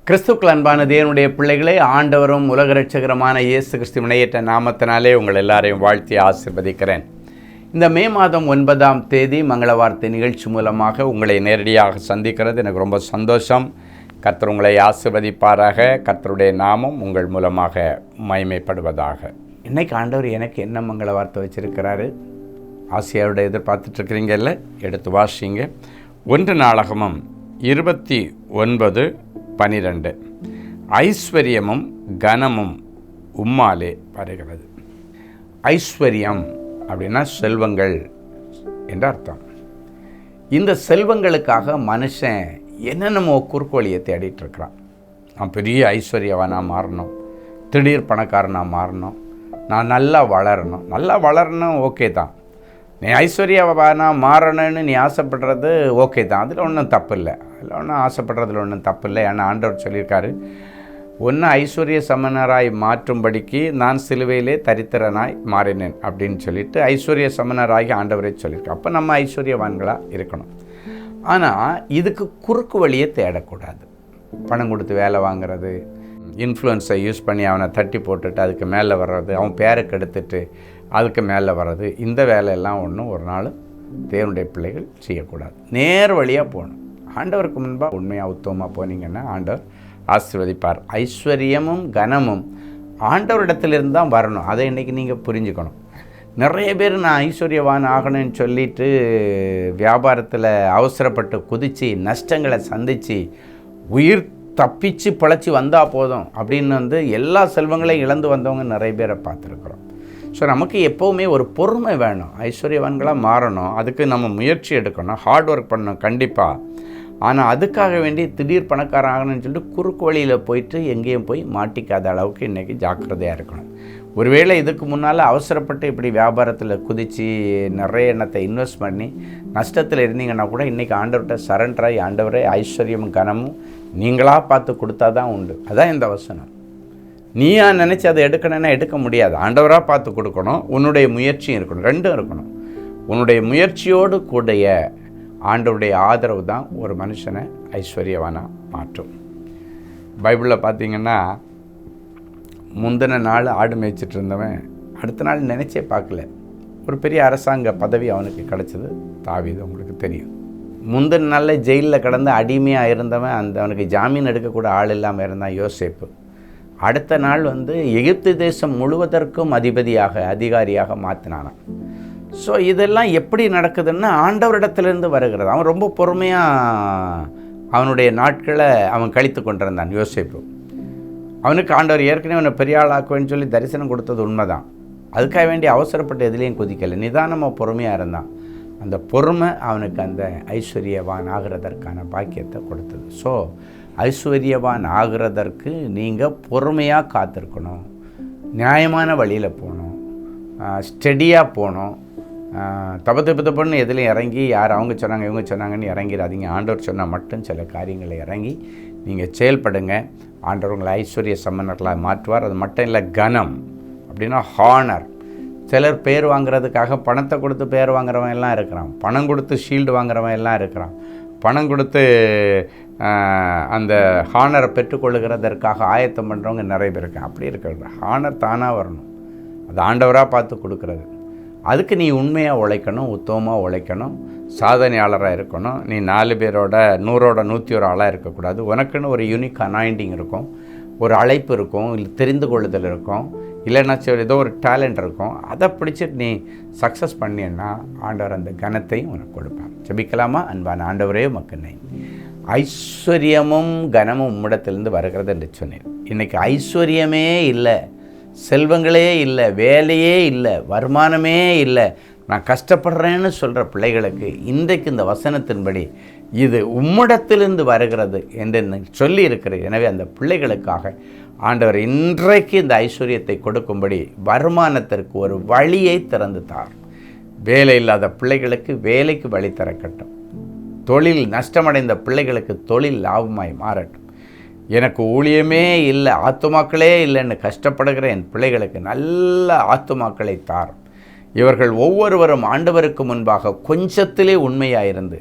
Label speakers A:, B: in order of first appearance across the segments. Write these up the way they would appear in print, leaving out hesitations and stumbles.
A: கிறிஸ்துக்கள் அன்பான தேவனுடைய பிள்ளைகளே, ஆண்டவரும் உலக இரட்சகருமான இயேசு கிறிஸ்து வினையேற்ற நாமத்தினாலே உங்கள் எல்லாரையும் வாழ்த்தி ஆசீர்வதிக்கிறேன். இந்த மே மாதம் 9ஆம் தேதி மங்கள வார்த்தை நிகழ்ச்சி மூலமாக உங்களை நேரடியாக சந்திக்கிறது எனக்கு ரொம்ப சந்தோஷம். கர்த்தர் உங்களை ஆசீர்வதிப்பாராக. கர்த்தருடைய நாமம் உங்கள் மூலமாக மகிமைப்படுவதாக. இன்றைக்கி ஆண்டவர் எனக்கு என்ன மங்கள வார்த்தை வச்சிருக்கிறாரு, ஆசியாவோட எதிர்பார்த்துட்ருக்கிறீங்கல்ல, எடுத்து வாசிங்க. 1 நாளாகமம் 29:12. ஐஸ்வர்யமும் கனமும் உம்மாலே வருகிறது. ஐஸ்வர்யம் அப்படின்னா செல்வங்கள் என்ற அர்த்தம். இந்த செல்வங்களுக்காக மனுஷன் என்னென்னமோ குறுக்கு வழியை தேடிட்டுருக்கிறான். நான் பெரிய ஐஸ்வர்யவானாக மாறணும், திடீர் பணக்காரனாக மாறணும், நான் நல்லா வளரணும் ஓகே தான். நீ ஐஸ்வர்யவானாக மாறணும்னு நீ ஆசைப்படுறது ஓகே தான், அதில் ஒன்றும் தப்பு இல்லை. அதில் ஒன்றும் ஆசைப்படுறதுல ஒன்றும் தப்பு இல்லை. ஏன்னா ஆண்டவர் சொல்லியிருக்காரு, ஒன்று ஐஸ்வர்ய சமணராய் மாற்றும்படிக்கு நான் சிலுவையிலே தரித்திரனாய் மாறினேன் அப்படின்னு சொல்லிட்டு ஐஸ்வர்ய சமணராகி ஆண்டவரே சொல்லியிருக்காரு. அப்போ நம்ம ஐஸ்வர்யவான்களாக இருக்கணும். ஆனால் இதுக்கு குறுக்கு வழியை தேடக்கூடாது. பணம் கொடுத்து வேலை வாங்குறது, இன்ஃப்ளூயன்ஸை யூஸ் பண்ணி அவனை தட்டி போட்டுட்டு அதுக்கு மேலே வர்றது, அவன் பேருக்கு எடுத்துட்டு அதுக்கு மேலே வர்றது, இந்த வேலையெல்லாம் ஒன்றும் ஒரு நாள் தேவனுடைய பிள்ளைகள் செய்யக்கூடாது. நேர் வழியாக போகணும். ஆண்டவருக்கு முன்பாக உண்மையாக உத்தமமாக போனீங்கன்னா ஆண்டவர் ஆசீர்வதிப்பார். ஐஸ்வர்யமும் கனமும் ஆண்டவரிடத்திலிருந்து தான் வரணும். அதை இன்றைக்கி நீங்கள் புரிஞ்சுக்கணும். நிறைய பேர் நான் ஐஸ்வர்யவான் ஆகணும்னு சொல்லிட்டு வியாபாரத்தில் அவசரப்பட்டு குதித்து நஷ்டங்களை சந்தித்து உயிர் தப்பிச்சு பிழைச்சி வந்தால் போதும் அப்படின்னு எல்லா செல்வங்களையும் இழந்து வந்தவங்க நிறைய பேரை பார்த்துருக்குறோம். ஸோ நமக்கு எப்போவுமே ஒரு பொறுமை வேணும். ஐஸ்வர்யவான்களாக மாறணும், அதுக்கு நம்ம முயற்சி எடுக்கணும், ஹார்ட் ஒர்க் பண்ணணும் கண்டிப்பாக. ஆனால் அதுக்காக வேண்டி திடீர் பணக்காரன் ஆகணும்னு சொல்லிட்டு குறுக்கு வழியில் போயிட்டு எங்கேயும் போய் மாட்டிக்காத அளவுக்கு இன்றைக்கி ஜாக்கிரதையாக இருக்கணும். ஒருவேளை இதுக்கு முன்னால் அவசரப்பட்டு இப்படி வியாபாரத்தில் குதித்து நிறைய எண்ணத்தை இன்வெஸ்ட் பண்ணி நஷ்டத்தில் இருந்தீங்கன்னா கூட இன்றைக்கி ஆண்டவர்கிட்ட சரண்டராகி, ஆண்டவரே ஐஸ்வர்யமும் கனமும் நீங்களாக பார்த்து கொடுத்தா தான் உண்டு. அதான் இந்த வசனம். நீயா நினச்சி அதை எடுக்கணும்னா எடுக்க முடியாது. ஆண்டவராக பார்த்து கொடுக்கணும், உன்னுடைய முயற்சியும் இருக்கணும், ரெண்டும் இருக்கணும். உன்னுடைய முயற்சியோடு கூடிய ஆண்டவருடைய ஆதரவு தான் ஒரு மனுஷனை ஐஸ்வர்யவானாக மாற்றும். பைபிளில் பார்த்திங்கன்னா முந்தின நாள் ஆடு மேய்ச்சிட்டு இருந்தவன் அடுத்த நாள் நினச்சே பார்க்கல, ஒரு பெரிய அரசாங்க பதவி அவனுக்கு கிடச்சிது. தாவீது உங்களுக்கு தெரியும். முந்தின நாளில் ஜெயிலில் கிடந்து அடிமையாக இருந்தவன் அவனுக்கு ஜாமீன் எடுக்கக்கூட ஆள் இல்லாமல் இருந்தான் யோசேப்பு. அடுத்த நாள் எகிப்து தேசம் முழுவதற்கும் அதிகாரியாக மாற்றினானான். ஸோ இதெல்லாம் எப்படி நடக்குதுன்னா ஆண்டவரிடத்திலிருந்து வருகிறது. அவன் ரொம்ப பொறுமையாக அவனுடைய நாட்களை அவன் கழித்து கொண்டிருந்தான் யோசேப்பு. அவனுக்கு ஆண்டவர் ஏற்கனவே அவனை பெரிய ஆளாக்குவேன்னு சொல்லி தரிசனம் கொடுத்தது உண்மைதான். அதுக்காக வேண்டி அவசரப்பட்டு எதுலேயும் குதிக்கலை, நிதானமாக பொறுமையாக இருந்தான். அந்த பொறுமை அவனுக்கு அந்த ஐஸ்வர்யவான் ஆகிறதற்கான பாக்கியத்தை கொடுத்தது. ஸோ ஐஸ்வர்யவான் ஆகிறதற்கு நீங்கள் பொறுமையாக காத்திருக்கணும், நியாயமான வழியில் போகணும், ஸ்டெடியாக போகணும். தப்பு எதுலையும் இறங்கி யார் அவங்க சொன்னாங்க இவங்க சொன்னாங்கன்னு இறங்கிடாதீங்க. ஆண்டவர் சொன்னால் மட்டும் சில காரியங்களை இறங்கி நீங்கள் செயல்படுங்க. ஆண்டவர் உங்களை ஐஸ்வர்ய சம்பன்னர்களாக மாற்றுவார். அது மட்டும் இல்லை, கனம் அப்படின்னா ஹானர். சிலர் பேர் வாங்குறதுக்காக பணத்தை கொடுத்து பேர் வாங்குறவன் எல்லாம் இருக்கிறான், பணம் கொடுத்து ஷீல்டு வாங்குறவன் எல்லாம் இருக்கிறான், பணம் கொடுத்து அந்த ஹானரை பெற்றுக்கொள்ளுகிறதற்காக ஆயத்தம் பண்ணுறவங்க நிறைய பேர் இருக்காங்க. அப்படி இருக்கிறது ஹானர் தானாக வரணும், அது ஆண்டவராக பார்த்து கொடுக்குறது. அதுக்கு நீ உண்மையாக உழைக்கணும், உத்தமமாக உழைக்கணும், சாதனையாளராக இருக்கணும். நீ 4 பேரோட 100ஓட 101 ஆளாக இருக்கக்கூடாது. உனக்குன்னு ஒரு யூனிக் அனாயிண்டிங் இருக்கும், ஒரு அழைப்பு இருக்கும், இல்லை தெரிந்து கொள்ளுதல் இருக்கும், இல்லைன்னா ஏதோ ஒரு டேலண்ட் இருக்கும். அதை பிடிச்சிட்டு நீ சக்ஸஸ் பண்ணினா ஆண்டவர் அந்த கனத்தையும் உனக்கு கொடுப்பார். ஜெபிக்கலாமா? அன்பான ஆண்டவரே, மக்கனை ஐஸ்வர்யமும் கனமும் உம்மிடத்திலிருந்து வருகிறது என்று சொன்னேன். இன்றைக்கி ஐஸ்வர்யமே இல்லை, செல்வங்களே இல்லை, வேலையே இல்லை, வருமானமே இல்லை, நான் கஷ்டப்படுறேன்னு சொல்கிற பிள்ளைகளுக்கு இன்றைக்கு இந்த வசனத்தின்படி இது உம்மிடத்திலிருந்து வருகிறது என்று சொல்லி இருக்கிறது. எனவே அந்த பிள்ளைகளுக்காக ஆண்டவர் இன்றைக்கு இந்த ஐஸ்வர்யத்தை கொடுக்கும்படி வருமானத்திற்கு ஒரு வழியை திறந்து தார். வேலை இல்லாத பிள்ளைகளுக்கு வேலைக்கு வழி திறக்கட்டும். தொழில் நஷ்டமடைந்த பிள்ளைகளுக்கு தொழில் லாபமாய் மாறட்டும். எனக்கு ஊழியமே இல்லை, ஆத்துமாக்களே இல்லைன்னு கஷ்டப்படுகிற என் பிள்ளைகளுக்கு நல்ல ஆத்துமாக்களை தார். இவர்கள் ஒவ்வொருவரும் ஆண்டவருக்கு முன்பாக கொஞ்சத்திலே உண்மையாயிருந்து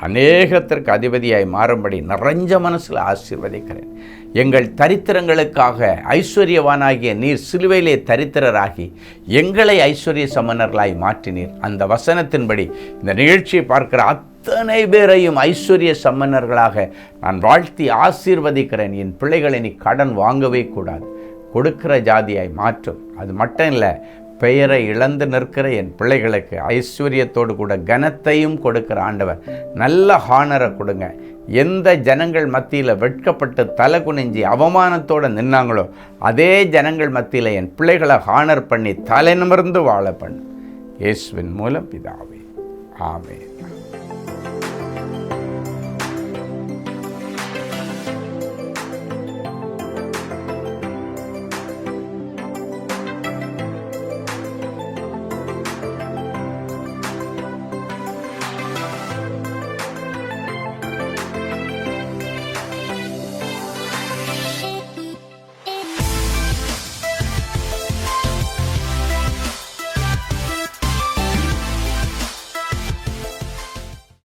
A: அநேகத்திற்கு அதிபதியாய் மாறும்படி நிறைஞ்ச மனசில் ஆசீர்வதிக்கிறேன். எங்கள் தரித்திரங்களுக்காக ஐஸ்வர்யவானாகிய நீர் சிலுவையிலே தரித்திரராகி எங்களை ஐஸ்வர்ய சமணர்களாய் மாற்றினீர். அந்த வசனத்தின்படி இந்த நிகழ்ச்சியை பார்க்கிற அத்தனை பேரையும் ஐஸ்வர்ய சம்பன்னர்களாக நான் வாழ்த்தி ஆசீர்வதிக்கிறேன். என் பிள்ளைகளை நீ கடன் வாங்கவே கூடாது, கொடுக்கிற ஜாதியாய் மாற்றும். அது மட்டும் இல்லை, பெயரை இழந்து நிற்கிற என் பிள்ளைகளுக்கு ஐஸ்வர்யத்தோடு கூட கனத்தையும் கொடுக்கிற ஆண்டவர். நல்ல ஹானரை கொடுங்க. எந்த ஜனங்கள் மத்தியில் வெட்கப்பட்டு தலை குனிஞ்சி அவமானத்தோடு நின்னாங்களோ அதே ஜனங்கள் மத்தியில் என் பிள்ளைகளை ஹானர் பண்ணி தலை நிமிர்ந்து வாழ பண்ணு. இயேசுவின் மூலம் பிதாவே, ஆமென்.